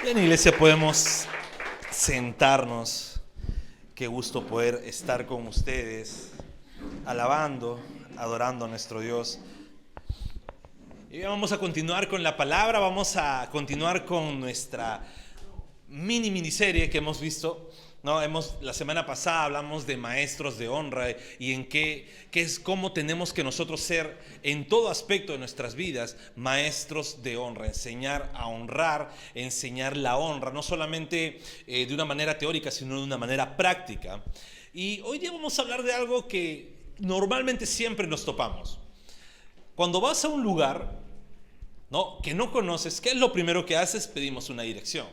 Bien, iglesia, podemos sentarnos. Qué gusto poder estar con ustedes, alabando, adorando a nuestro Dios. Y vamos a continuar con la palabra, vamos a continuar con nuestra miniserie que hemos visto, ¿no? La semana pasada hablamos de maestros de honra y en qué es cómo tenemos que nosotros ser en todo aspecto de nuestras vidas maestros de honra, enseñar a honrar, enseñar la honra, no solamente de una manera teórica, sino de una manera práctica. Y hoy día vamos a hablar de algo que normalmente siempre nos topamos. Cuando vas a un lugar, ¿no?, que no conoces, ¿qué es lo primero que haces? Pedimos una dirección,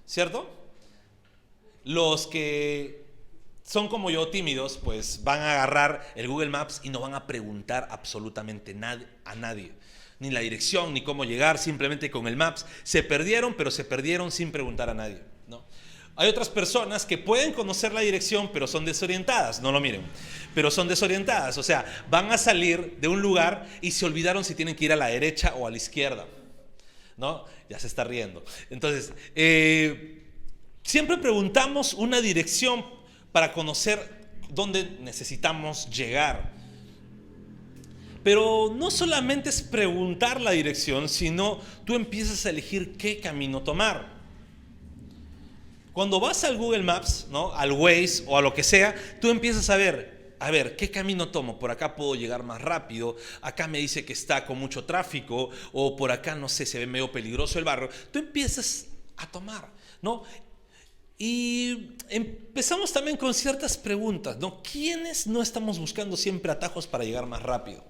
¿cierto? Los que son como yo, tímidos, pues van a agarrar el Google Maps y no van a preguntar absolutamente a nadie, ni la dirección, ni cómo llegar. Simplemente con el Maps se perdieron, pero se perdieron sin preguntar a nadie, ¿no? Hay otras personas que pueden conocer la dirección, pero son desorientadas, no lo miren, pero son desorientadas, o sea, van a salir de un lugar y se olvidaron si tienen que ir a la derecha o a la izquierda, ¿no? Ya se está riendo. Entonces, siempre preguntamos una dirección para conocer dónde necesitamos llegar. Pero no solamente es preguntar la dirección, sino tú empiezas a elegir qué camino tomar. Cuando vas al Google Maps, ¿no?, al Waze o a lo que sea, tú empiezas a ver, ¿qué camino tomo? Por acá puedo llegar más rápido, acá me dice que está con mucho tráfico, o por acá, no sé, se ve medio peligroso el barrio. Tú empiezas a tomar, ¿no? Y empezamos también con ciertas preguntas, ¿no? ¿Quiénes no estamos buscando siempre atajos para llegar más rápido?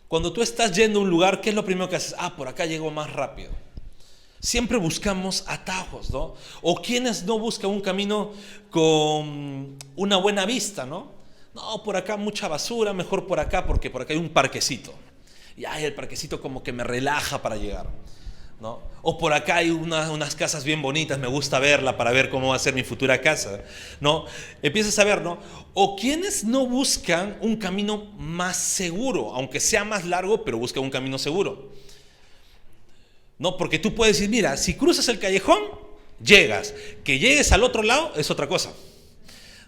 Cuando tú estás yendo a un lugar, ¿qué es lo primero que haces? Por acá llego más rápido. Siempre buscamos atajos, ¿no? O quienes no buscan un camino con una buena vista, ¿no? No, por acá mucha basura, mejor por acá, porque por acá hay un parquecito. Y el parquecito como que me relaja para llegar, ¿no? O por acá hay unas casas bien bonitas, me gusta verla para ver cómo va a ser mi futura casa, ¿no? Empiezas a ver, ¿no? O quienes no buscan un camino más seguro, aunque sea más largo, pero buscan un camino seguro, ¿no? Porque tú puedes decir, mira, si cruzas el callejón, llegas. Que llegues al otro lado es otra cosa,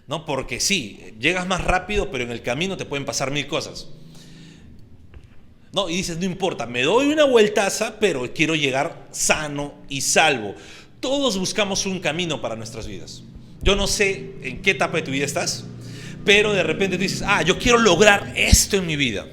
¿no? Porque sí, llegas más rápido, pero en el camino te pueden pasar 1000 cosas, ¿no? Y dices, no importa, me doy una vueltaza, pero quiero llegar sano y salvo. Todos buscamos un camino para nuestras vidas. Yo no sé en qué etapa de tu vida estás, pero de repente tú dices, yo quiero lograr esto en mi vida.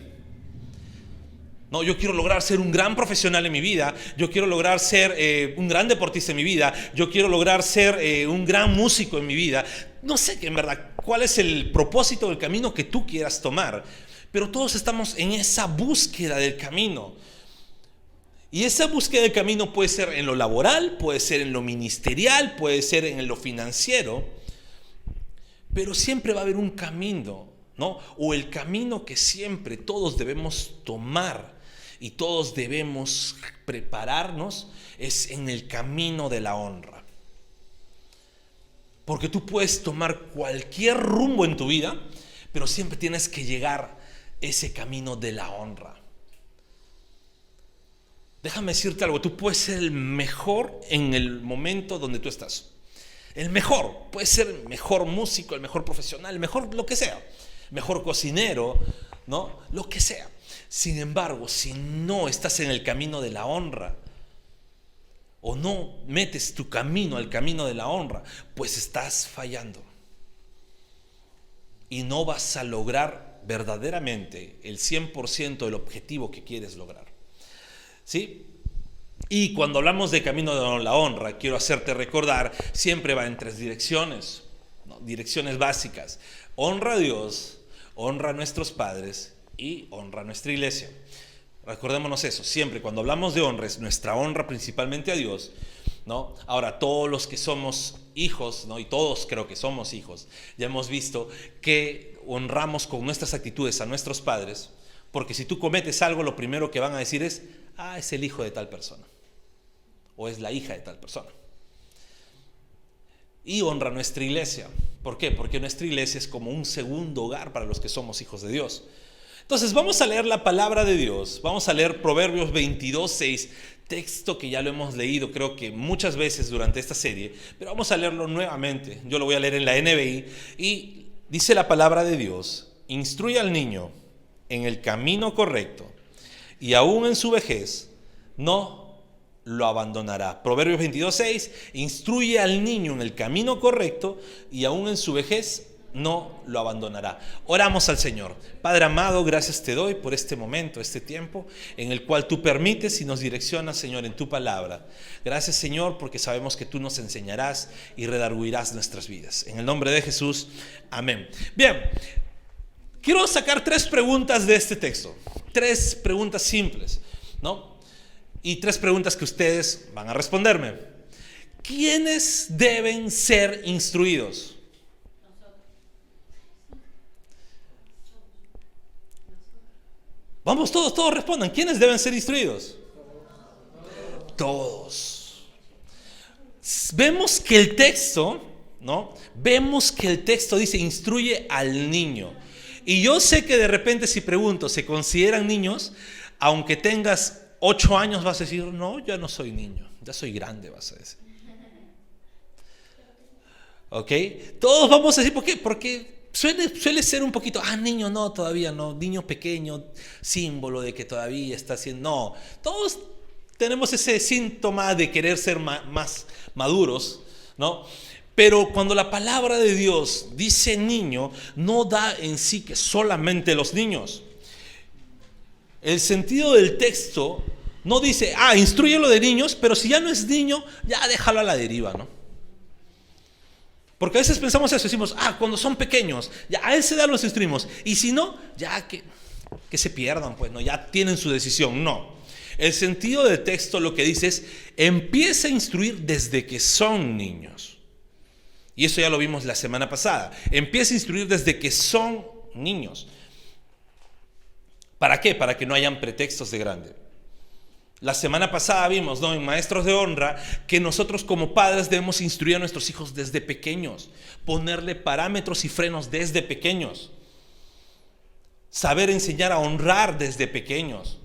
No, yo quiero lograr ser un gran profesional en mi vida, yo quiero lograr ser un gran deportista en mi vida, yo quiero lograr ser un gran músico en mi vida. No sé en verdad cuál es el propósito del camino que tú quieras tomar, pero todos estamos en esa búsqueda del camino. Y esa búsqueda del camino puede ser en lo laboral, puede ser en lo ministerial, puede ser en lo financiero, pero siempre va a haber un camino, ¿no? O el camino que siempre todos debemos tomar y todos debemos prepararnos es en el camino de la honra. Porque tú puedes tomar cualquier rumbo en tu vida, pero siempre tienes que llegar a ese camino de la honra. Déjame decirte algo, tú puedes ser el mejor en el momento donde tú estás. El mejor, puedes ser el mejor músico, el mejor profesional, el mejor lo que sea, mejor cocinero, ¿no? Lo que sea. Sin embargo, si no estás en el camino de la honra, o no metes tu camino al camino de la honra, pues estás fallando. Y no vas a lograr verdaderamente el 100% del objetivo que quieres lograr, ¿sí? Y cuando hablamos de camino de la honra, quiero hacerte recordar, siempre va en 3 direcciones, ¿no? Direcciones básicas: honra a Dios, honra a nuestros padres y honra a nuestra iglesia. Recordémonos eso, siempre cuando hablamos de honra es nuestra honra principalmente a Dios, ¿no? Ahora, todos los que somos hijos, ¿no?, y todos creo que somos hijos, ya hemos visto que honramos con nuestras actitudes a nuestros padres, porque si tú cometes algo, lo primero que van a decir es el hijo de tal persona, o es la hija de tal persona. y honra nuestra iglesia. ¿Por qué? Porque nuestra iglesia es como un segundo hogar para los que somos hijos de Dios. Entonces vamos a leer la palabra de Dios. Vamos a leer Proverbios 22:6, texto que ya lo hemos leído creo que muchas veces durante esta serie, pero vamos a leerlo nuevamente. Yo lo voy a leer en la NBI y dice la palabra de Dios: instruye al niño en el camino correcto y aún en su vejez no lo abandonará. Proverbios 22:6, instruye al niño en el camino correcto y aún en su vejez no lo abandonará. Oramos al Señor. Padre amado, gracias te doy por este momento, este tiempo en el cual tú permites y nos direccionas, Señor, en tu palabra. Gracias, Señor, porque sabemos que tú nos enseñarás y redarguirás nuestras vidas. En el nombre de Jesús, amén. Bien, quiero sacar 3 preguntas de este texto. 3 preguntas simples, ¿no? Y 3 preguntas que ustedes van a responderme. ¿Quiénes deben ser instruidos? Vamos, todos respondan. ¿Quiénes deben ser instruidos? Todos. Vemos que el texto, ¿no? Vemos que el texto dice instruye al niño. Y yo sé que de repente si pregunto, ¿se consideran niños? Aunque tengas 8 años vas a decir, no, ya no soy niño, ya soy grande, vas a decir. ¿Ok? Todos vamos a decir, ¿por qué? Porque suele ser un poquito, niño no, todavía no, niño pequeño, símbolo de que todavía está haciendo, no. Todos tenemos ese síntoma de querer ser más maduros, ¿no? Pero cuando la palabra de Dios dice niño, no da en sí que solamente los niños. El sentido del texto no dice, instrúyelo de niños, pero si ya no es niño, ya déjalo a la deriva, ¿no? Porque a veces pensamos eso, decimos, cuando son pequeños, ya a esa edad los instruimos. Y si no, ya que se pierdan, pues, ¿no? Ya tienen su decisión. No. El sentido del texto lo que dice es, empieza a instruir desde que son niños. Y eso ya lo vimos la semana pasada. Empieza a instruir desde que son niños. ¿Para qué? Para que no hayan pretextos de grande. La semana pasada vimos, ¿no?, en Maestros de Honra, que nosotros como padres debemos instruir a nuestros hijos desde pequeños, ponerle parámetros y frenos desde pequeños, saber enseñar a honrar desde pequeños,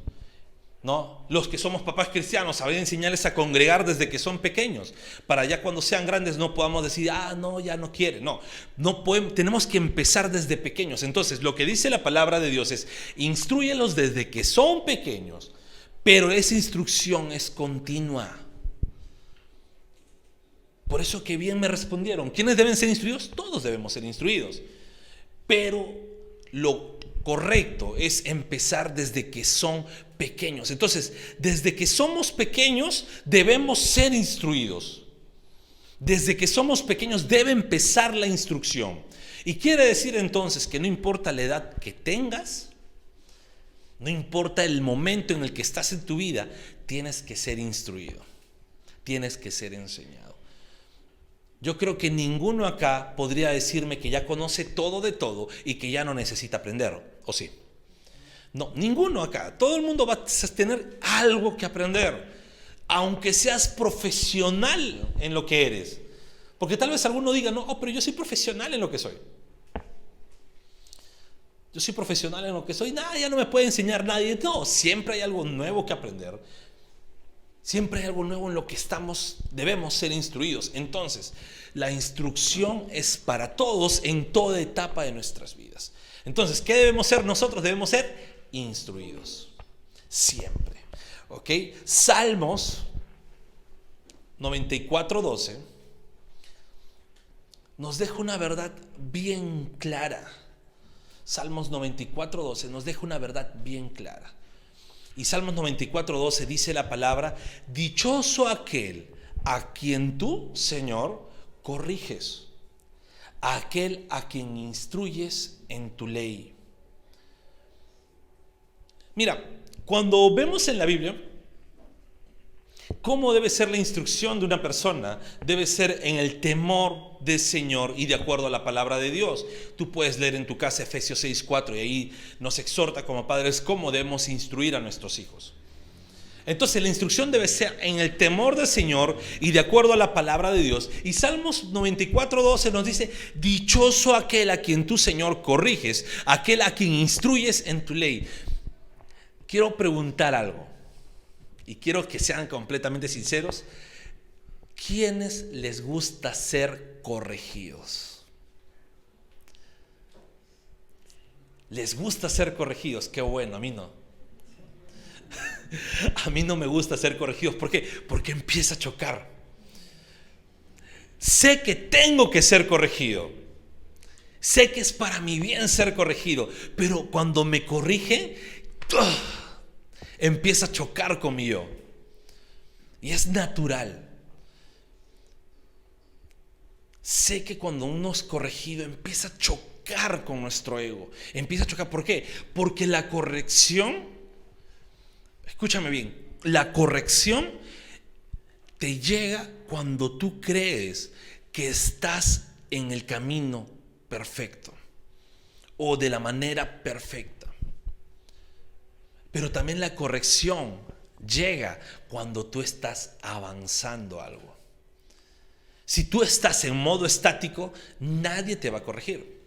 ¿no? Los que somos papás cristianos, saber enseñarles a congregar desde que son pequeños, para ya cuando sean grandes no podamos decir, no, ya no quiere. No podemos, tenemos que empezar desde pequeños. Entonces, lo que dice la palabra de Dios es, instrúyelos desde que son pequeños, pero esa instrucción es continua. Por eso que bien me respondieron. ¿Quiénes deben ser instruidos? Todos debemos ser instruidos. Pero lo correcto es empezar desde que son pequeños. Entonces, desde que somos pequeños debemos ser instruidos. Desde que somos pequeños debe empezar la instrucción. Y quiere decir entonces que no importa la edad que tengas, no importa el momento en el que estás en tu vida, tienes que ser instruido, tienes que ser enseñado. Yo creo que ninguno acá podría decirme que ya conoce todo de todo y que ya no necesita aprender, ¿o sí? No, ninguno acá. Todo el mundo va a tener algo que aprender, aunque seas profesional en lo que eres. Porque tal vez alguno diga, no, pero yo soy profesional en lo que soy. Yo soy profesional en lo que soy, ya no me puede enseñar nadie. No, siempre hay algo nuevo que aprender. Siempre hay algo nuevo en lo que debemos ser instruidos. Entonces, la instrucción es para todos en toda etapa de nuestras vidas. Entonces, ¿qué debemos ser nosotros? Debemos ser instruidos. Siempre. ¿Ok? Salmos 94:12 nos deja una verdad bien clara. Salmos 94:12 nos deja una verdad bien clara. Y Salmos 94:12 dice la palabra, dichoso aquel a quien tú, Señor, corriges, aquel a quien instruyes en tu ley. Mira, cuando vemos en la Biblia cómo debe ser la instrucción de una persona, debe ser en el temor del Señor y de acuerdo a la palabra de Dios. Tú puedes leer en tu casa Efesios 6:4 y ahí nos exhorta como padres cómo debemos instruir a nuestros hijos. Entonces la instrucción debe ser en el temor del Señor y de acuerdo a la palabra de Dios. Y Salmos 94:12 nos dice: dichoso aquel a quien tú, Señor, corriges, aquel a quien instruyes en tu ley. Quiero preguntar algo y quiero que sean completamente sinceros. ¿Quiénes les gusta ser corregidos? ¿Les gusta ser corregidos? Qué bueno, a mí no. A mí no me gusta ser corregidos. ¿Por qué? Porque empieza a chocar. Sé que tengo que ser corregido. Sé que es para mi bien ser corregido. Pero cuando me corrige, empieza a chocar con mi yo. Y es natural. Sé que cuando uno es corregido empieza a chocar con nuestro ego. Empieza a chocar. ¿Por qué? Porque la corrección, escúchame bien, la corrección te llega cuando tú crees que estás en el camino perfecto o de la manera perfecta. Pero también la corrección llega cuando tú estás avanzando algo. Si tú estás en modo estático, nadie te va a corregir.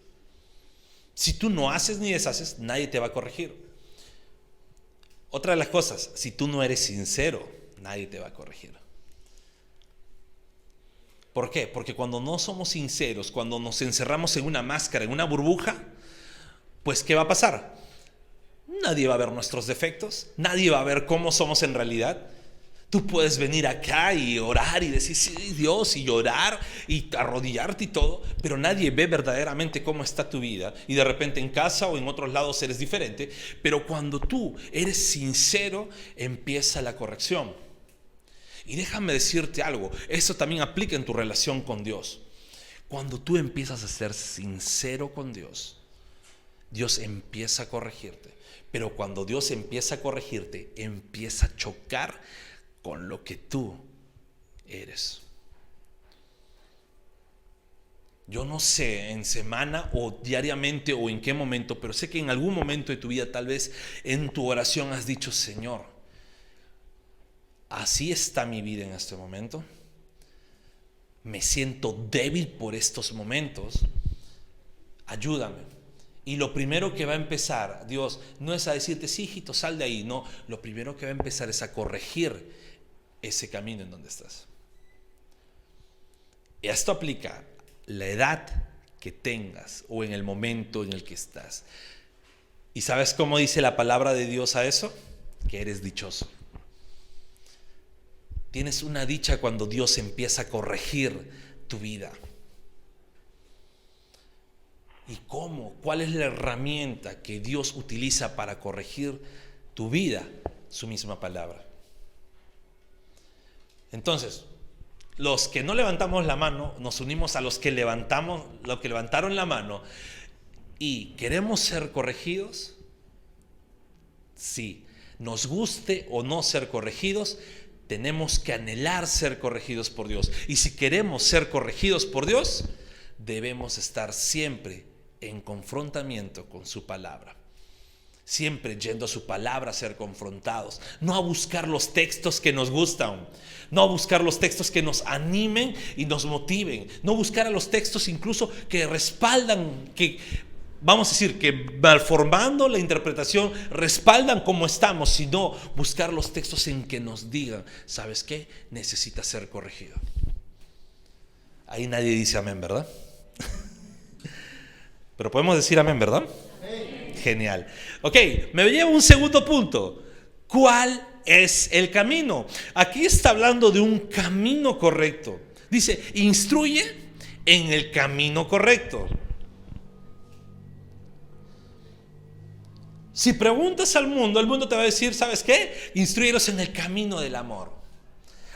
Si tú no haces ni deshaces, nadie te va a corregir. Otra de las cosas, si tú no eres sincero, nadie te va a corregir. ¿Por qué? Porque cuando no somos sinceros, cuando nos encerramos en una máscara, en una burbuja, pues ¿qué va a pasar? Nadie va a ver nuestros defectos, nadie va a ver cómo somos en realidad. Tú puedes venir acá y orar y decir sí, Dios, y llorar y arrodillarte y todo, pero nadie ve verdaderamente cómo está tu vida. Y de repente en casa o en otros lados eres diferente. Pero cuando tú eres sincero, empieza la corrección. Y déjame decirte algo, eso también aplica en tu relación con Dios. Cuando tú empiezas a ser sincero con Dios, Dios empieza a corregirte. Pero cuando Dios empieza a corregirte, empieza a chocar con lo que tú eres. Yo no sé en semana o diariamente o en qué momento, pero sé que en algún momento de tu vida, tal vez en tu oración has dicho: Señor, así está mi vida en este momento. Me siento débil por estos momentos. Ayúdame. Y lo primero que va a empezar, Dios, no es a decirte: sí, hijito, sal de ahí. No, lo primero que va a empezar es a corregir ese camino en donde estás. Y esto aplica la edad que tengas o en el momento en el que estás. ¿Y sabes cómo dice la palabra de Dios a eso? Que eres dichoso. Tienes una dicha cuando Dios empieza a corregir tu vida. ¿Y cómo? ¿Cuál es la herramienta que Dios utiliza para corregir tu vida? Su misma palabra. Entonces, los que no levantamos la mano, nos unimos a los que levantaron la mano y queremos ser corregidos. Sí, nos guste o no ser corregidos, tenemos que anhelar ser corregidos por Dios. Y si queremos ser corregidos por Dios, debemos estar siempre en confrontamiento con su palabra. Siempre yendo a su palabra a ser confrontados, no a buscar los textos que nos gustan, no a buscar los textos que nos animen y nos motiven, no buscar a los textos incluso que respaldan, que vamos a decir que malformando la interpretación respaldan cómo estamos, sino buscar los textos en que nos digan: ¿sabes qué? Necesitas ser corregido. Ahí nadie dice amén, ¿verdad? Pero podemos decir amén, ¿verdad? Genial. Ok, me lleva un segundo punto. ¿Cuál es el camino? Aquí está hablando de un camino correcto. Dice: instruye en el camino correcto. Si preguntas al mundo, el mundo te va a decir: ¿sabes qué? Instruyeros en el camino del amor.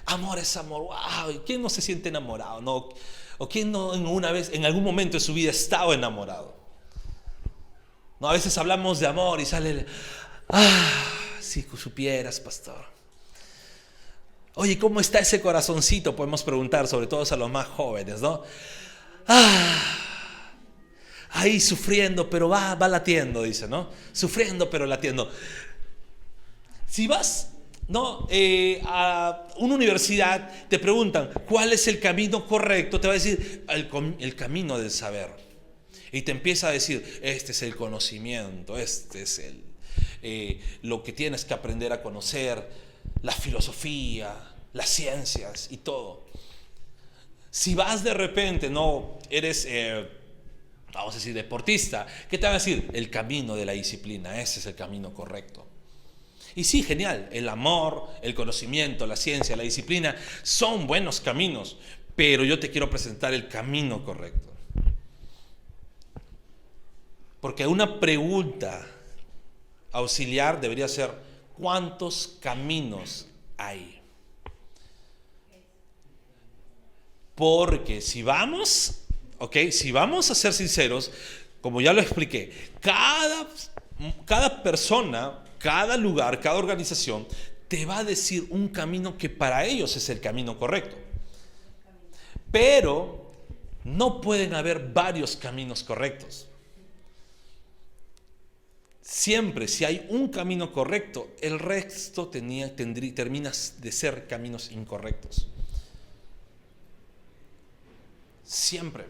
Amor es amor. Wow, ¿quién no se siente enamorado? No. ¿O quién no en algún momento de su vida ha estado enamorado? No, a veces hablamos de amor y sale: si supieras, pastor. Oye, ¿cómo está ese corazoncito? Podemos preguntar, sobre todo a los más jóvenes, ¿no? Ahí sufriendo, pero va latiendo, dice, ¿no? Sufriendo, pero latiendo. Si vas No, a una universidad te preguntan cuál es el camino correcto, te va a decir el camino del saber. Y te empieza a decir, este es el conocimiento, este es lo que tienes que aprender a conocer, la filosofía, las ciencias y todo. Si vas de repente, no eres, vamos a decir, deportista, ¿qué te van a decir? El camino de la disciplina, ese es el camino correcto. Y sí, genial, el amor, el conocimiento, la ciencia, la disciplina son buenos caminos, pero yo te quiero presentar el camino correcto. Porque una pregunta auxiliar debería ser, ¿cuántos caminos hay? Porque si vamos a ser sinceros, como ya lo expliqué, cada persona, cada lugar, cada organización te va a decir un camino que para ellos es el camino correcto. Pero no pueden haber varios caminos correctos. Siempre, si hay un camino correcto, el resto termina de ser caminos incorrectos. Siempre.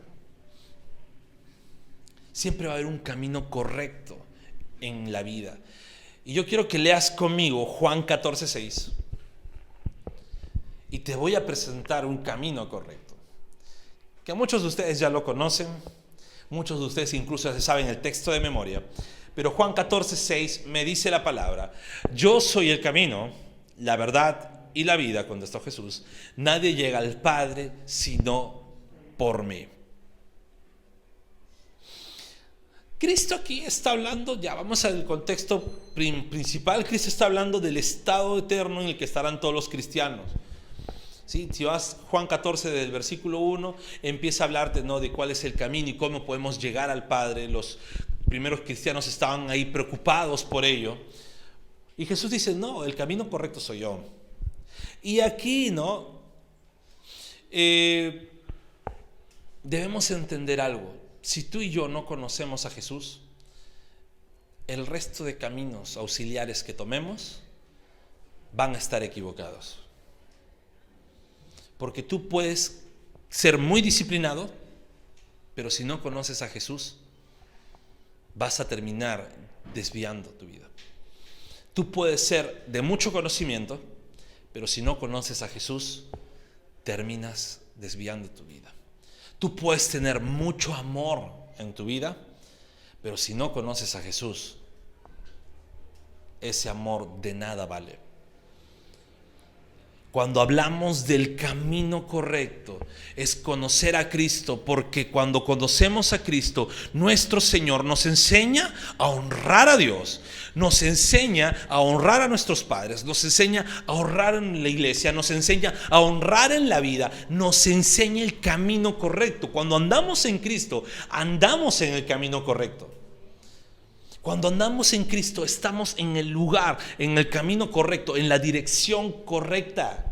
Siempre va a haber un camino correcto en la vida. Y yo quiero que leas conmigo Juan 14:6. Y te voy a presentar un camino correcto. Que muchos de ustedes ya lo conocen. Muchos de ustedes incluso se saben el texto de memoria. Pero Juan 14:6 me dice la palabra: yo soy el camino, la verdad y la vida, contestó Jesús. Nadie llega al Padre sino por mí. Cristo aquí está hablando, ya vamos al contexto principal. Cristo está hablando del estado eterno en el que estarán todos los cristianos. ¿Sí? Si vas Juan 14 del versículo 1, empieza a hablarte, ¿no?, de cuál es el camino y cómo podemos llegar al Padre. Los primeros cristianos estaban ahí preocupados por ello. Y Jesús dice, no, el camino correcto soy yo. Y aquí, ¿no? Debemos entender algo. Si tú y yo no conocemos a Jesús, el resto de caminos auxiliares que tomemos van a estar equivocados. Porque tú puedes ser muy disciplinado, pero si no conoces a Jesús, vas a terminar desviando tu vida. Tú puedes ser de mucho conocimiento, pero si no conoces a Jesús, terminas desviando tu vida. Tú puedes tener mucho amor en tu vida, pero si no conoces a Jesús, ese amor de nada vale. Cuando hablamos del camino correcto, es conocer a Cristo, porque cuando conocemos a Cristo, nuestro Señor nos enseña a honrar a Dios, nos enseña a honrar a nuestros padres, nos enseña a honrar en la iglesia, nos enseña a honrar en la vida, nos enseña el camino correcto. Cuando andamos en Cristo, andamos en el camino correcto. Cuando andamos en Cristo, estamos en el lugar, en el camino correcto, en la dirección correcta.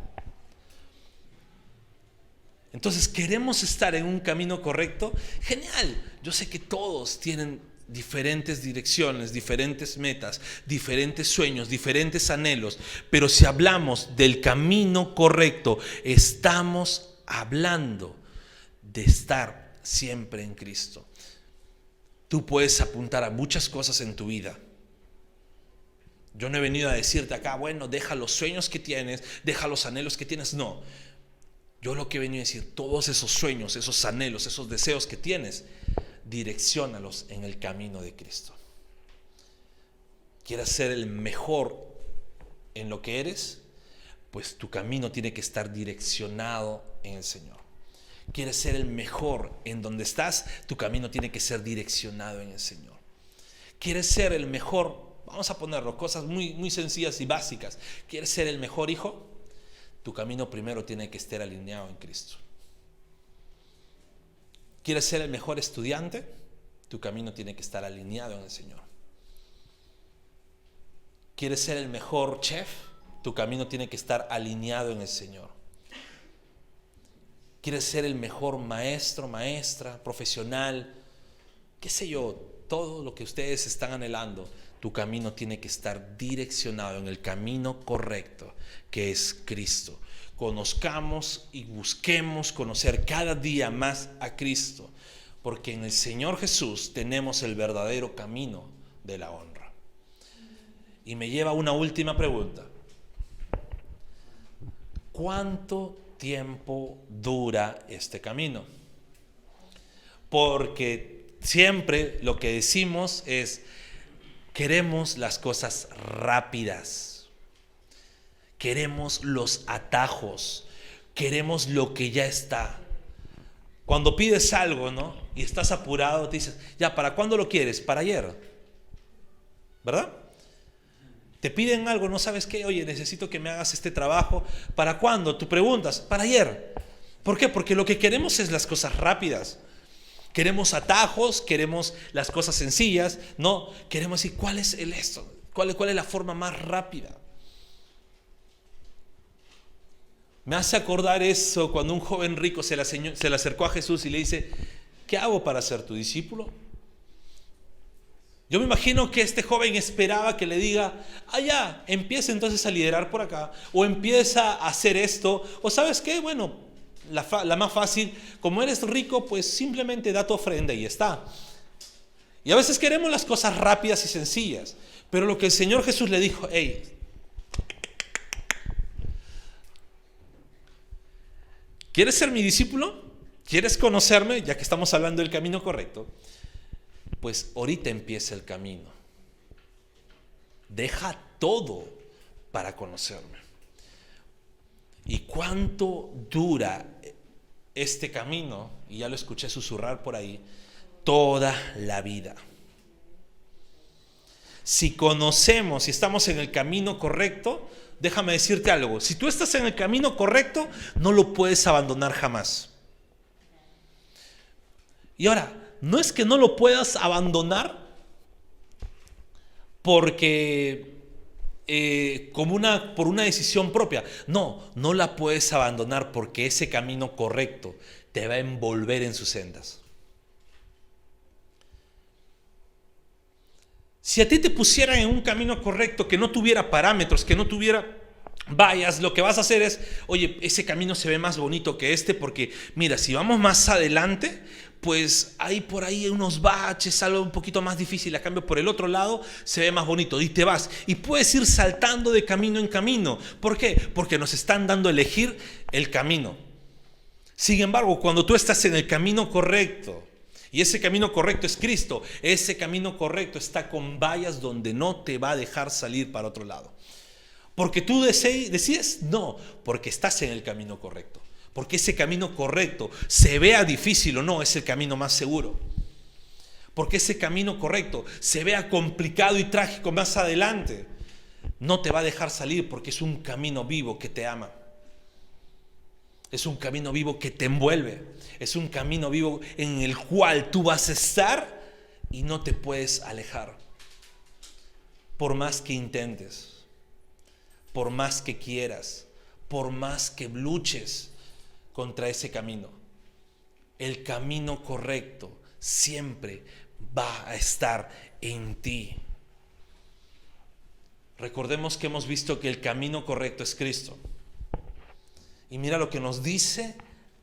Entonces, ¿queremos estar en un camino correcto? Genial. Yo sé que todos tienen diferentes direcciones, diferentes metas, diferentes sueños, diferentes anhelos. Pero si hablamos del camino correcto, estamos hablando de estar siempre en Cristo. Tú puedes apuntar a muchas cosas en tu vida. Yo no he venido a decirte acá, bueno, deja los sueños que tienes, deja los anhelos que tienes. No. Yo lo que he venido a decir, todos esos sueños, esos anhelos, esos deseos que tienes, direcciónalos en el camino de Cristo. ¿Quieres ser el mejor en lo que eres? Pues tu camino tiene que estar direccionado en el Señor. ¿Quieres ser el mejor en donde estás? Tu camino tiene que ser direccionado en el Señor. ¿Quieres ser el mejor? Vamos a ponerlo, cosas muy, muy sencillas y básicas. ¿Quieres ser el mejor hijo? Tu camino primero tiene que estar alineado en Cristo. ¿Quieres ser el mejor estudiante? Tu camino tiene que estar alineado en el Señor. ¿Quieres ser el mejor chef? Tu camino tiene que estar alineado en el Señor. ¿Quieres ser el mejor maestro, maestra, profesional? Qué sé yo, todo lo que ustedes están anhelando. Tu camino tiene que estar direccionado en el camino correcto, que es Cristo. Conozcamos y busquemos conocer cada día más a Cristo, porque en el Señor Jesús tenemos el verdadero camino de la honra. Y me lleva a una última pregunta. ¿Cuánto tiempo dura este camino? Porque siempre lo que decimos es: queremos las cosas rápidas, queremos los atajos, queremos lo que ya está. Cuando pides algo, ¿no?, y estás apurado, te dices: ya, ¿para cuándo lo quieres? Para ayer, ¿verdad? Te piden algo, no sabes qué, oye, necesito que me hagas este trabajo. ¿Para cuándo? Tú preguntas: para ayer. ¿Por qué? Porque lo que queremos es las cosas rápidas. Queremos atajos, queremos las cosas sencillas, ¿no? Queremos decir, ¿cuál es el esto? ¿Cuál es la forma más rápida? Me hace acordar eso cuando un joven rico se le acercó a Jesús y le dice: ¿qué hago para ser tu discípulo? Yo me imagino que este joven esperaba que le diga: ya, empieza entonces a liderar por acá, o empieza a hacer esto, o ¿sabes qué? Bueno, la más fácil, como eres rico, pues simplemente da tu ofrenda y ya está. Y a veces queremos las cosas rápidas y sencillas, pero lo que el Señor Jesús le dijo: hey, ¿quieres ser mi discípulo? ¿Quieres conocerme? Ya que estamos hablando del camino correcto, pues ahorita empieza el camino. Deja todo para conocerme. ¿Y cuánto dura este camino? Y ya lo escuché susurrar por ahí: toda la vida. Si conocemos y estamos en el camino correcto, déjame decirte algo: si tú estás en el camino correcto, no lo puedes abandonar jamás. Y ahora, no es que no lo puedas abandonar porque por una decisión propia. No la puedes abandonar porque ese camino correcto te va a envolver en sus sendas. Si a ti te pusieran en un camino correcto que no tuviera parámetros, que no tuviera vallas, lo que vas a hacer es: oye, ese camino se ve más bonito que este porque, mira, si vamos más adelante, pues hay por ahí unos baches, algo un poquito más difícil, a cambio por el otro lado se ve más bonito, y te vas y puedes ir saltando de camino en camino. ¿Por qué? Porque nos están dando a elegir el camino. Sin embargo, cuando tú estás en el camino correcto, y ese camino correcto es Cristo, ese camino correcto está con vallas donde no te va a dejar salir para otro lado. Porque tú decides, no, porque estás en el camino correcto. Porque ese camino correcto, se vea difícil o no, es el camino más seguro. Porque ese camino correcto se vea complicado y trágico más adelante, no te va a dejar salir, porque es un camino vivo que te ama. Es un camino vivo que te envuelve. Es un camino vivo en el cual tú vas a estar y no te puedes alejar. Por más que intentes, por más que quieras, por más que luches contra ese camino, el camino correcto siempre va a estar en ti. Recordemos que hemos visto que el camino correcto es Cristo. Y mira lo que nos dice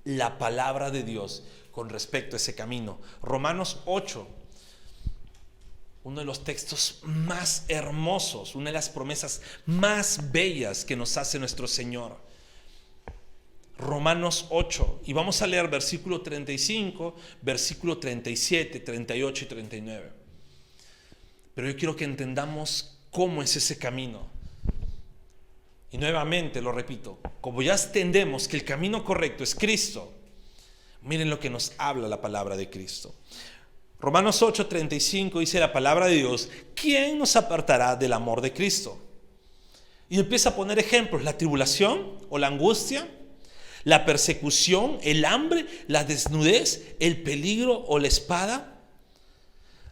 la palabra de Dios con respecto a ese camino. Romanos 8, uno de los textos más hermosos, una de las promesas más bellas que nos hace nuestro Señor. Romanos 8, y vamos a leer versículo 35, versículo 37, 38 y 39. Pero yo quiero que entendamos cómo es ese camino. Y nuevamente lo repito, como ya entendemos que el camino correcto es Cristo, miren lo que nos habla la palabra de Cristo. Romanos 8, 35 dice la palabra de Dios: ¿quién nos apartará del amor de Cristo? Y empieza a poner ejemplos: la tribulación o la angustia, la persecución, el hambre, la desnudez, el peligro o la espada.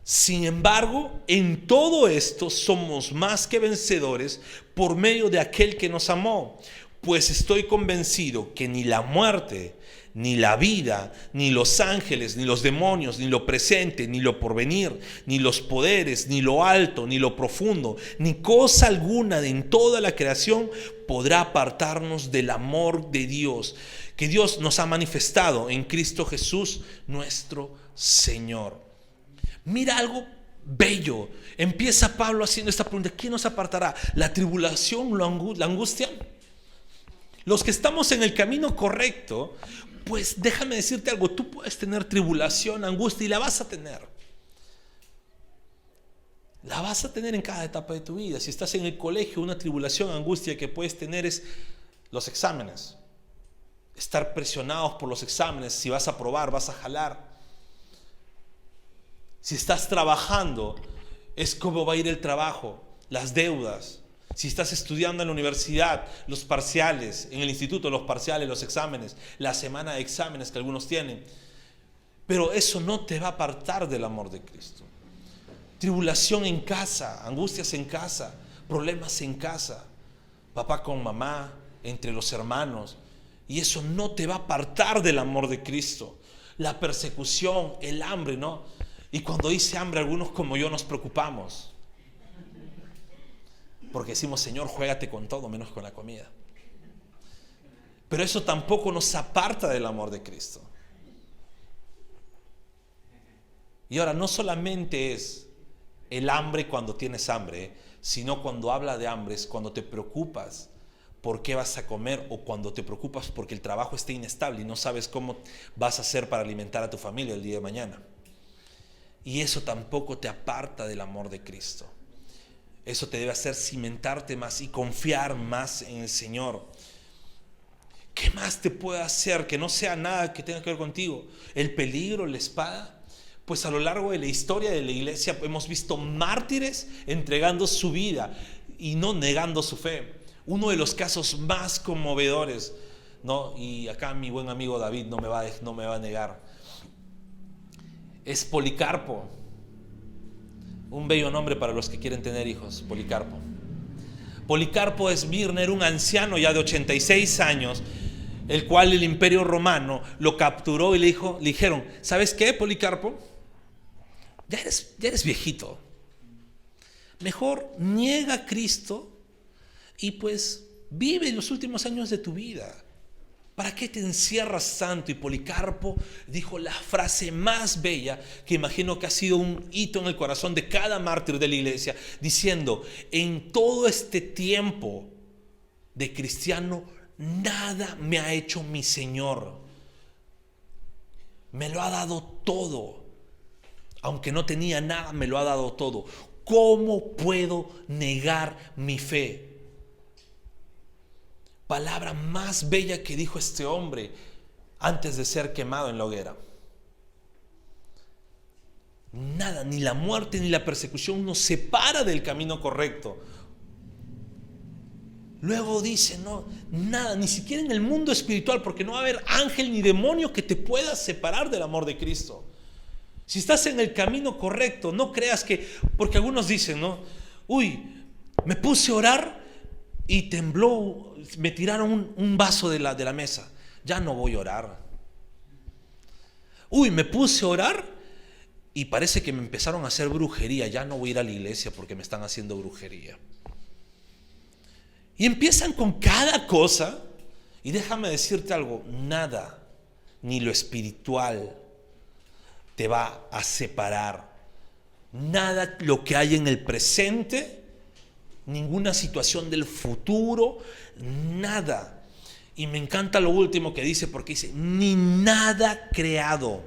Sin embargo, en todo esto somos más que vencedores por medio de aquel que nos amó. Pues estoy convencido que ni la muerte, ni la vida, ni los ángeles, ni los demonios, ni lo presente, ni lo porvenir, ni los poderes, ni lo alto, ni lo profundo, ni cosa alguna de en toda la creación podrá apartarnos del amor de Dios, que Dios nos ha manifestado en Cristo Jesús, nuestro Señor. Mira algo bello. Empieza Pablo haciendo esta pregunta: ¿quién nos apartará? ¿La tribulación, la angustia? Los que estamos en el camino correcto, pues déjame decirte algo: tú puedes tener tribulación, angustia, y la vas a tener. La vas a tener en cada etapa de tu vida. Si estás en el colegio, una tribulación, angustia que puedes tener es los exámenes. Estar presionados por los exámenes. Si vas a probar, vas a jalar. Si estás trabajando, es cómo va a ir el trabajo, las deudas. Si estás estudiando en la universidad, los parciales, en el instituto, los parciales, los exámenes, la semana de exámenes que algunos tienen. Pero eso no te va a apartar del amor de Cristo. Tribulación en casa, angustias en casa, problemas en casa, papá con mamá, entre los hermanos. Y eso no te va a apartar del amor de Cristo. La persecución, el hambre, ¿no? Y cuando dice hambre, algunos como yo nos preocupamos. Porque decimos: Señor, juégate con todo menos con la comida. Pero eso tampoco nos aparta del amor de Cristo. Y ahora, no solamente es el hambre cuando tienes hambre, sino cuando habla de hambre es cuando te preocupas por qué vas a comer, o cuando te preocupas porque el trabajo está inestable y no sabes cómo vas a hacer para alimentar a tu familia el día de mañana. Y eso tampoco te aparta del amor de Cristo. Eso te debe hacer cimentarte más y confiar más en el Señor. ¿Qué más te puede hacer que no sea nada que tenga que ver contigo? El peligro, la espada. Pues a lo largo de la historia de la iglesia hemos visto mártires entregando su vida y no negando su fe. Uno de los casos más conmovedores, ¿no? Y acá mi buen amigo David no me va a negar, es Policarpo. Un bello nombre para los que quieren tener hijos, Policarpo. Policarpo Esmirna era un anciano ya de 86 años, el cual el Imperio Romano lo capturó y le dijeron: ¿sabes qué, Policarpo? Ya eres viejito. Mejor niega a Cristo y pues vive los últimos años de tu vida. ¿Para qué te encierras tanto? Y Policarpo dijo la frase más bella, que imagino que ha sido un hito en el corazón de cada mártir de la iglesia, diciendo: en todo este tiempo de cristiano, nada me ha hecho mi Señor. Me lo ha dado todo. Aunque no tenía nada, me lo ha dado todo. ¿Cómo puedo negar mi fe? Palabra más bella que dijo este hombre antes de ser quemado en la hoguera. Nada, ni la muerte ni la persecución nos separa del camino correcto. Luego dice: no, nada, ni siquiera en el mundo espiritual, porque no va a haber ángel ni demonio que te pueda separar del amor de Cristo. Si estás en el camino correcto, no creas que, porque algunos dicen, ¿no? Uy, me puse a orar y tembló, me tiraron un vaso de la mesa. Ya no voy a orar. Uy, me puse a orar y parece que me empezaron a hacer brujería. Ya no voy a ir a la iglesia porque me están haciendo brujería. Y empiezan con cada cosa. Y déjame decirte algo: nada, ni lo espiritual, te va a separar. Nada lo que hay en el presente, ninguna situación del futuro, nada. Y me encanta lo último que dice, porque dice: ni nada creado.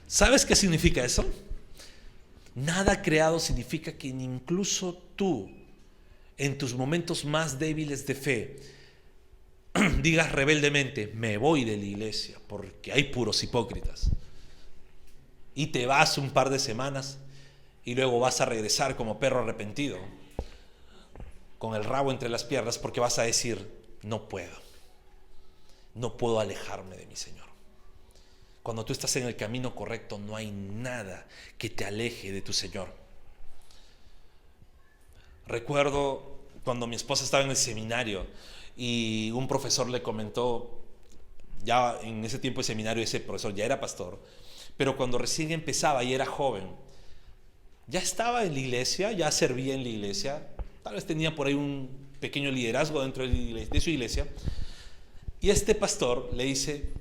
¿Sabes qué significa eso? Nada creado significa que incluso tú, en tus momentos más débiles de fe, digas rebeldemente: me voy de la iglesia porque hay puros hipócritas. Y te vas un par de semanas y luego vas a regresar como perro arrepentido, con el rabo entre las piernas, porque vas a decir: no puedo alejarme de mi Señor. Cuando tú estás en el camino correcto, no hay nada que te aleje de tu Señor. Recuerdo cuando mi esposa estaba en el seminario y un profesor le comentó, Ya en ese tiempo de seminario ese profesor ya era pastor, pero cuando recién empezaba y era joven, ya estaba en la iglesia, ya servía en la iglesia, tal vez tenía por ahí un pequeño liderazgo dentro de su iglesia. Y este pastor le dice,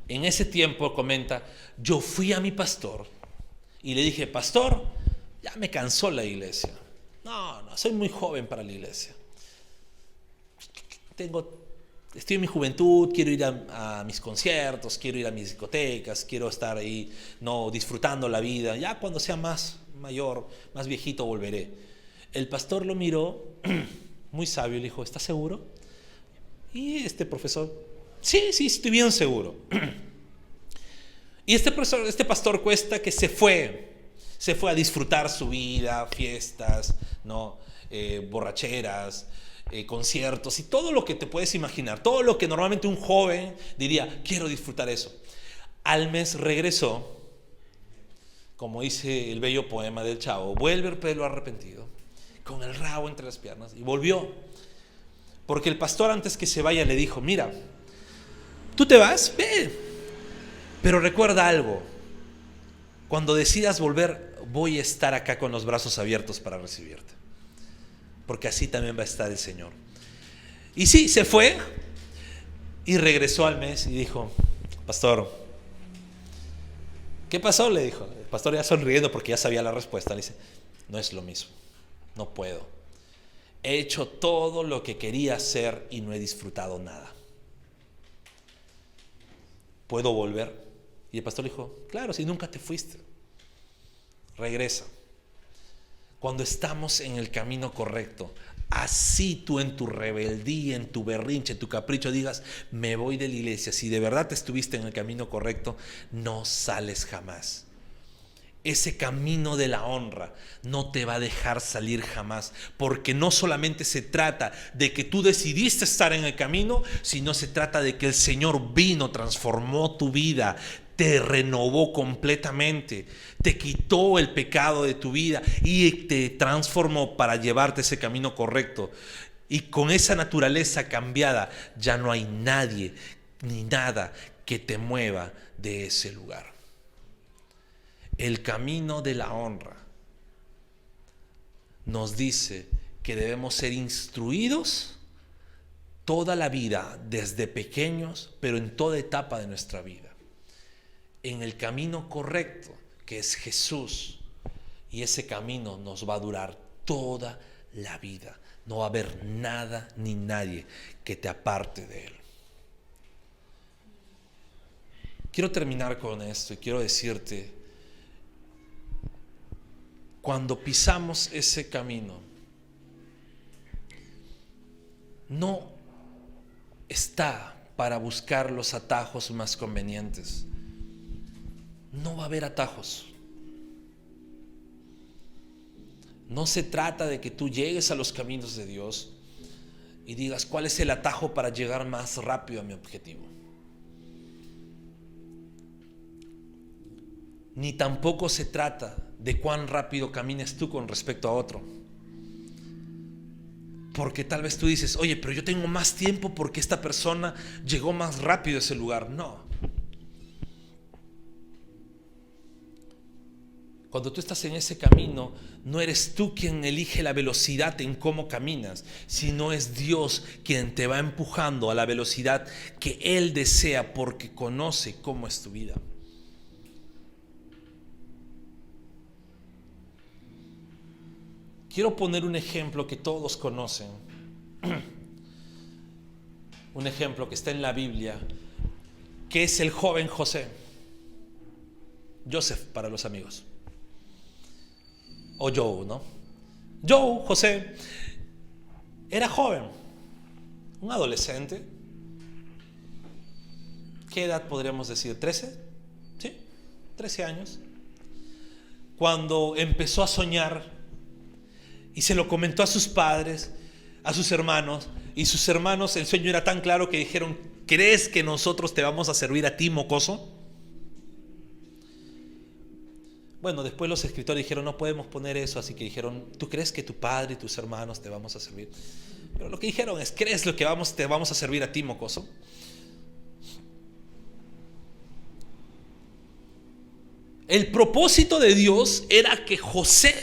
en ese tiempo comenta, yo fui a mi pastor y le dije, pastor, ya me cansó la iglesia. No, soy muy joven para la iglesia. Estoy en mi juventud, quiero ir a mis conciertos, quiero ir a mis discotecas, quiero estar ahí, no, disfrutando la vida. Ya cuando sea más mayor, más viejito, volveré. El pastor lo miró, muy sabio, le dijo, ¿estás seguro? Y este profesor, sí, estoy bien seguro. Y este pastor cuesta que se fue a disfrutar su vida, fiestas, ¿no? Borracheras, conciertos y todo lo que te puedes imaginar, todo lo que normalmente un joven diría, quiero disfrutar eso. Al mes regresó, como dice el bello poema del Chavo, vuelve el pelo arrepentido, con el rabo entre las piernas, y volvió. Porque el pastor, antes que se vaya, le dijo, mira, tú te vas, ve, pero recuerda algo, cuando decidas volver, voy a estar acá con los brazos abiertos para recibirte, porque así también va a estar el Señor. Y sí, se fue y regresó al mes y dijo, pastor, ¿qué pasó? Le dijo. El pastor ya sonriendo porque ya sabía la respuesta, le dice, no es lo mismo, no puedo. He hecho todo lo que quería hacer y no he disfrutado nada. ¿Puedo volver? Y el pastor le dijo, claro, si nunca te fuiste, regresa. Cuando estamos en el camino correcto, así tú en tu rebeldía, en tu berrinche, en tu capricho digas, me voy de la iglesia, si de verdad estuviste en el camino correcto, no sales jamás. Ese camino de la honra no te va a dejar salir jamás, porque no solamente se trata de que tú decidiste estar en el camino, sino se trata de que el Señor vino, transformó tu vida, te renovó completamente, te quitó el pecado de tu vida y te transformó para llevarte ese camino correcto. Y con esa naturaleza cambiada ya no hay nadie ni nada que te mueva de ese lugar. El camino de la honra nos dice que debemos ser instruidos toda la vida, desde pequeños, pero en toda etapa de nuestra vida, en el camino correcto, que es Jesús. Y ese camino nos va a durar toda la vida. No va a haber nada ni nadie que te aparte de él. Quiero terminar con esto y quiero decirte, cuando pisamos ese camino, no está para buscar los atajos más convenientes. No va a haber atajos. No se trata de que tú llegues a los caminos de Dios y digas, ¿cuál es el atajo para llegar más rápido a mi objetivo? Ni tampoco se trata de cuán rápido camines tú con respecto a otro. Porque tal vez tú dices, oye, pero yo tengo más tiempo porque esta persona llegó más rápido a ese lugar. No. Cuando tú estás en ese camino, no eres tú quien elige la velocidad en cómo caminas, sino es Dios quien te va empujando a la velocidad que Él desea, porque conoce cómo es tu vida. Quiero poner un ejemplo que todos conocen, un ejemplo que está en la Biblia, que es el joven José, Joseph para los amigos, o Joe, ¿no? José, era joven, un adolescente. ¿Qué edad podríamos decir? ¿13? ¿Sí? 13 años. Cuando empezó a soñar y se lo comentó a sus padres, a sus hermanos, y sus hermanos, el sueño era tan claro que dijeron, ¿crees que nosotros te vamos a servir a ti, mocoso? Bueno, después los escritores dijeron, no podemos poner eso, así que dijeron, ¿tú crees que tu padre y tus hermanos te vamos a servir? Pero lo que dijeron es, ¿crees lo que te vamos a servir a ti, mocoso? El propósito de Dios era que José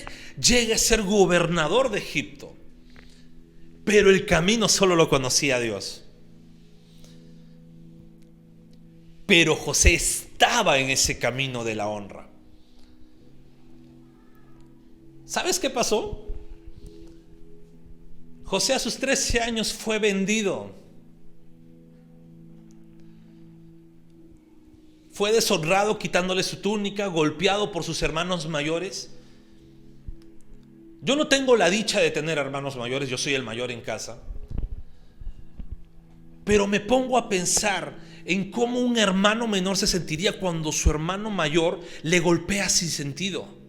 llegue a ser gobernador de Egipto, pero el camino solo lo conocía Dios. Pero José estaba en ese camino de la honra. ¿Sabes qué pasó? José a sus 13 años fue vendido. Fue deshonrado quitándole su túnica, golpeado por sus hermanos mayores. Yo no tengo la dicha de tener hermanos mayores, yo soy el mayor en casa. Pero me pongo a pensar en cómo un hermano menor se sentiría cuando su hermano mayor le golpea sin sentido.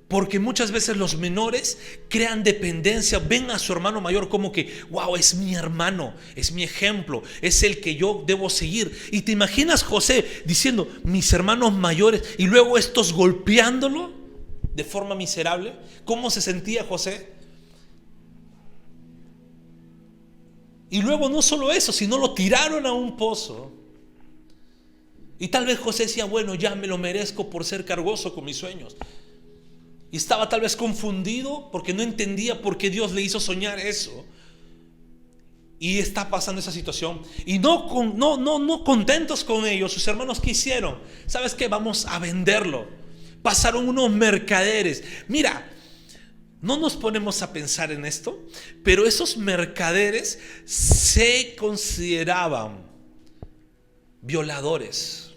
Porque muchas veces los menores crean dependencia, ven a su hermano mayor como que, wow, es mi hermano, es mi ejemplo, es el que yo debo seguir. Y te imaginas José diciendo, mis hermanos mayores, y luego estos golpeándolo de forma miserable. ¿Cómo se sentía José? Y luego no solo eso, sino lo tiraron a un pozo. Y tal vez José decía, bueno, ya me lo merezco por ser cargoso con mis sueños. Y estaba tal vez confundido porque no entendía por qué Dios le hizo soñar eso. Y está pasando esa situación. Y no contentos con ello, sus hermanos, ¿qué hicieron? ¿Sabes qué? Vamos a venderlo. Pasaron unos mercaderes. Mira, no nos ponemos a pensar en esto, pero esos mercaderes se consideraban violadores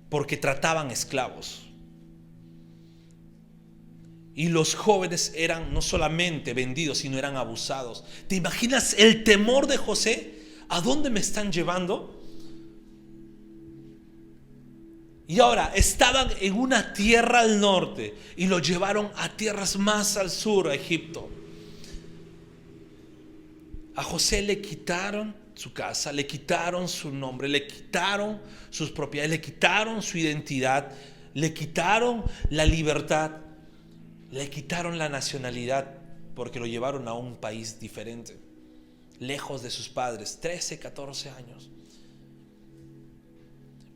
porque trataban esclavos. Y los jóvenes eran no solamente vendidos, sino eran abusados. ¿Te imaginas el temor de José? ¿A dónde me están llevando? Y ahora estaban en una tierra al norte y lo llevaron a tierras más al sur, a Egipto. A José le quitaron su casa, le quitaron su nombre, le quitaron sus propiedades, le quitaron su identidad, le quitaron la libertad. Le quitaron la nacionalidad porque lo llevaron a un país diferente, lejos de sus padres, 13, 14 años.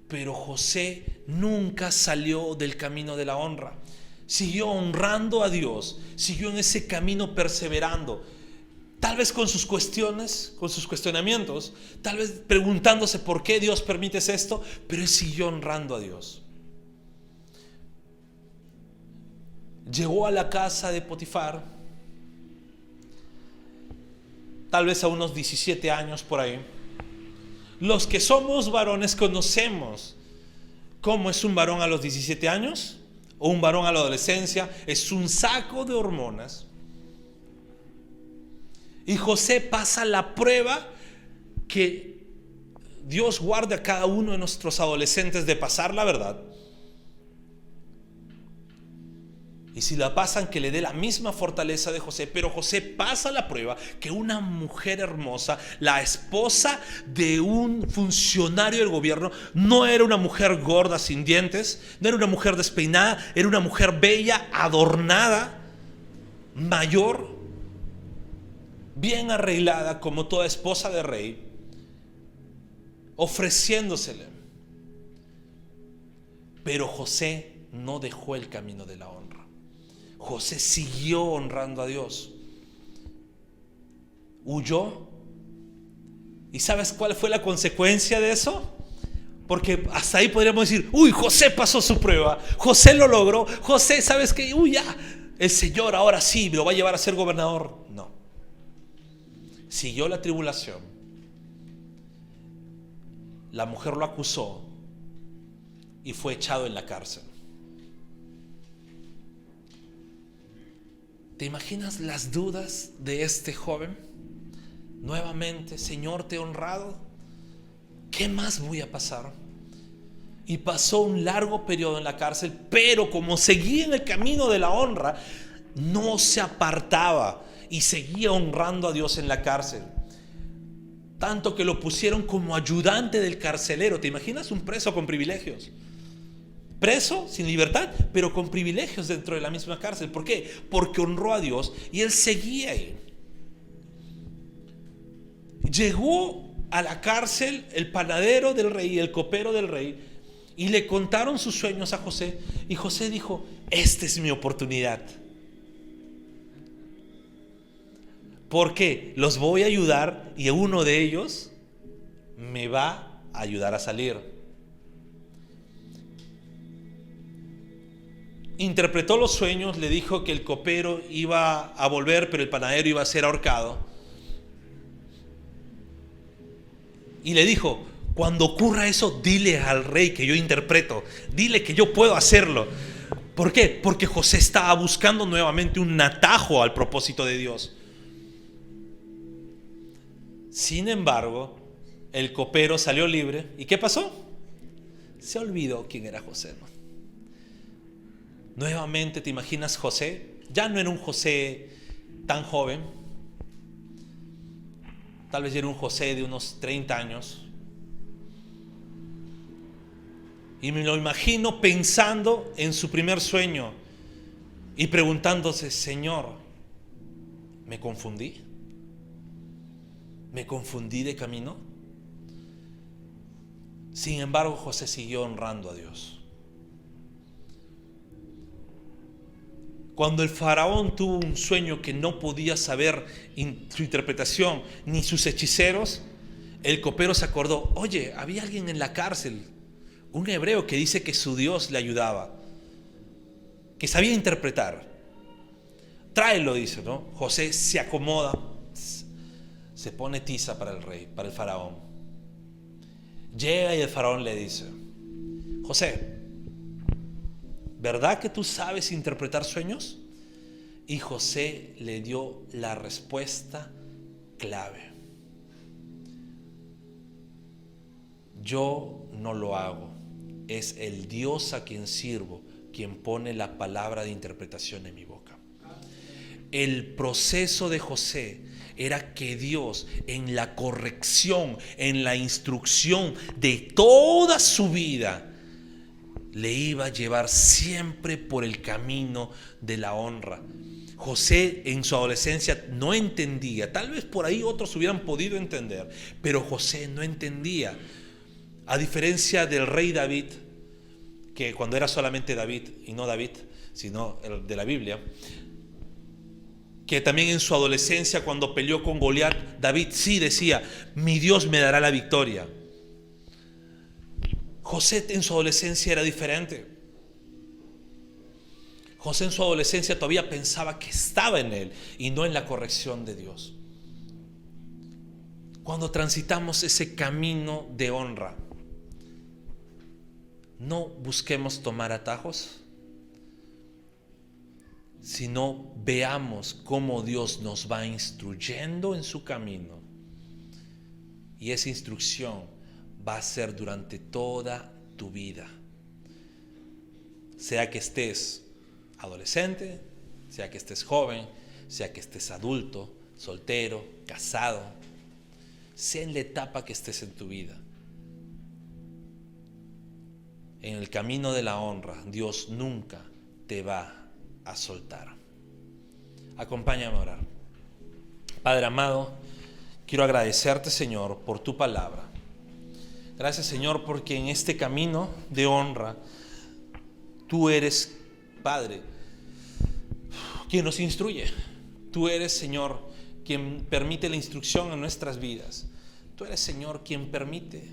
Pero José nunca salió del camino de la honra. Siguió honrando a Dios, siguió en ese camino perseverando. Tal vez con sus cuestiones, con sus cuestionamientos, tal vez preguntándose por qué Dios permite esto, pero él siguió honrando a Dios. Llegó a la casa de Potifar, tal vez a unos 17 años por ahí. Los que somos varones conocemos cómo es un varón a los 17 años o un varón a la adolescencia. Es un saco de hormonas. Y José pasa la prueba que Dios guarde a cada uno de nuestros adolescentes de pasar, la verdad. Y si la pasan, que le dé la misma fortaleza de José. Pero José pasa la prueba que una mujer hermosa, la esposa de un funcionario del gobierno, no era una mujer gorda sin dientes, no era una mujer despeinada, era una mujer bella, adornada, mayor, bien arreglada como toda esposa de rey, ofreciéndosele. Pero José no dejó el camino de la honra. José siguió honrando a Dios. Huyó. ¿Y sabes cuál fue la consecuencia de eso? Porque hasta ahí podríamos decir, uy, José pasó su prueba, José lo logró, José, ¿sabes qué? Uy, ya, el Señor ahora sí me lo va a llevar a ser gobernador. No. Siguió la tribulación. La mujer lo acusó y fue echado en la cárcel. ¿Te imaginas las dudas de este joven? Nuevamente, Señor, te he honrado. ¿Qué más voy a pasar? Y pasó un largo periodo en la cárcel, pero como seguía en el camino de la honra, no se apartaba y seguía honrando a Dios en la cárcel. Tanto que lo pusieron como ayudante del carcelero. ¿Te imaginas un preso con privilegios? Preso, sin libertad, pero con privilegios dentro de la misma cárcel. ¿Por qué? Porque honró a Dios y él seguía ahí. Llegó a la cárcel el panadero del rey y el copero del rey, y le contaron sus sueños a José, y José dijo: esta es mi oportunidad, porque los voy a ayudar y uno de ellos me va a ayudar a salir. Interpretó los sueños, le dijo que el copero iba a volver, pero el panadero iba a ser ahorcado. Y le dijo: cuando ocurra eso, dile al rey que yo interpreto, dile que yo puedo hacerlo. ¿Por qué? Porque José estaba buscando nuevamente un atajo al propósito de Dios. Sin embargo, el copero salió libre. ¿Y qué pasó? Se olvidó quién era José, ¿no? Nuevamente, ¿te imaginas José? Ya no era un José tan joven. Tal vez era un José de unos 30 años. Y me lo imagino pensando en su primer sueño y preguntándose: Señor, ¿me confundí? ¿Me confundí de camino? Sin embargo, José siguió honrando a Dios. Cuando el faraón tuvo un sueño que no podía saber su interpretación ni sus hechiceros, el copero se acordó: oye, había alguien en la cárcel, un hebreo que dice que su Dios le ayudaba, que sabía interpretar. Tráelo, dice, ¿no? José se acomoda, se pone tiza para el rey, para el faraón. Llega y el faraón le dice: José, ¿verdad que tú sabes interpretar sueños? Y José le dio la respuesta clave: yo no lo hago, es el Dios a quien sirvo quien pone la palabra de interpretación en mi boca. El proceso de José era que Dios, en la corrección, en la instrucción de toda su vida, le iba a llevar siempre por el camino de la honra. José en su adolescencia no entendía, tal vez por ahí otros hubieran podido entender, pero José no entendía. A diferencia del rey David, que cuando era solamente David, y no David, sino el de la Biblia, que también en su adolescencia, cuando peleó con Goliat, David sí decía: mi Dios me dará la victoria. José en su adolescencia era diferente. José en su adolescencia todavía pensaba que estaba en él y no en la corrección de Dios. Cuando transitamos ese camino de honra, no busquemos tomar atajos, sino veamos cómo Dios nos va instruyendo en su camino. Y esa instrucción va a ser durante toda tu vida. Sea que estés adolescente, sea que estés joven, sea que estés adulto, soltero, casado, sea en la etapa que estés en tu vida. En el camino de la honra, Dios nunca te va a soltar. Acompáñame a orar. Padre amado, quiero agradecerte, Señor, por tu palabra. Gracias, Señor, porque en este camino de honra tú eres, Padre, quien nos instruye. Tú eres, Señor, quien permite la instrucción en nuestras vidas. Tú eres, Señor, quien permite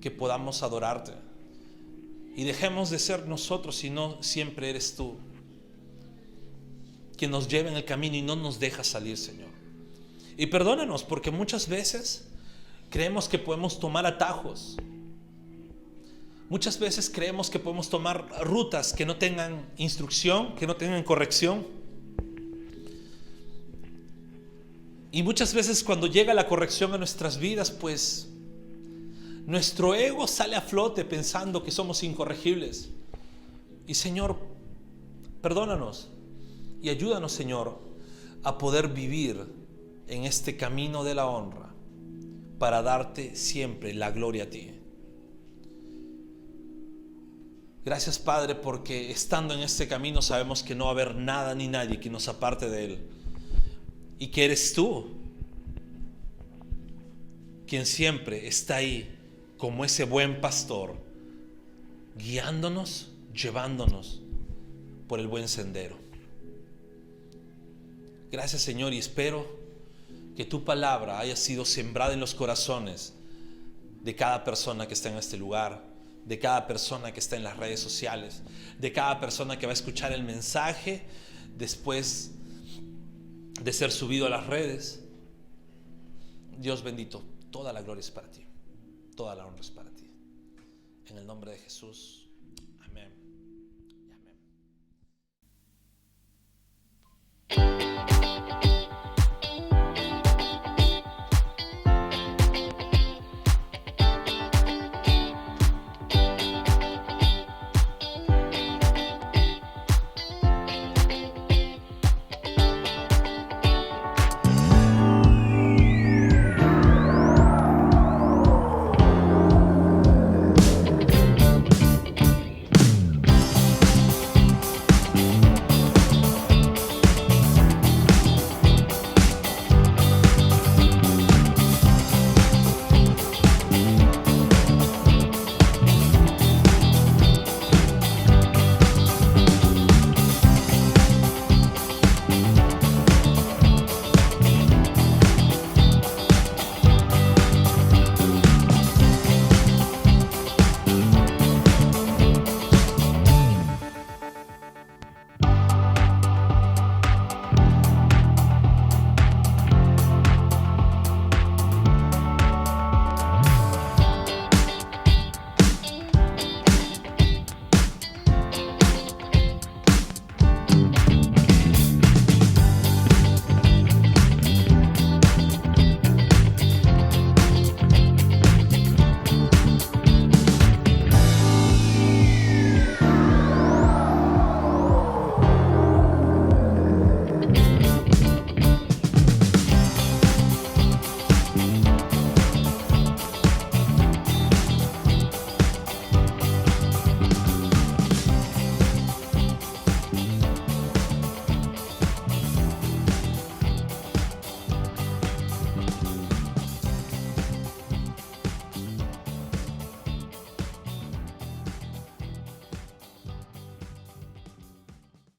que podamos adorarte. Y dejemos de ser nosotros, sino siempre eres tú quien nos lleva en el camino y no nos deja salir, Señor. Y perdónanos porque muchas veces creemos que podemos tomar atajos. Muchas veces creemos que podemos tomar rutas que no tengan instrucción, que no tengan corrección. Y muchas veces cuando llega la corrección a nuestras vidas, pues nuestro ego sale a flote pensando que somos incorregibles. Y Señor, perdónanos y ayúdanos, Señor, a poder vivir en este camino de la honra para darte siempre la gloria a ti. Gracias, Padre, porque estando en este camino sabemos que no va a haber nada ni nadie que nos aparte de él y que eres tú quien siempre está ahí como ese buen pastor, guiándonos, llevándonos por el buen sendero. Gracias, Señor, y espero que tu palabra haya sido sembrada en los corazones de cada persona que está en este lugar, de cada persona que está en las redes sociales, de cada persona que va a escuchar el mensaje después de ser subido a las redes. Dios bendito, toda la gloria es para ti, toda la honra es para ti. En el nombre de Jesús.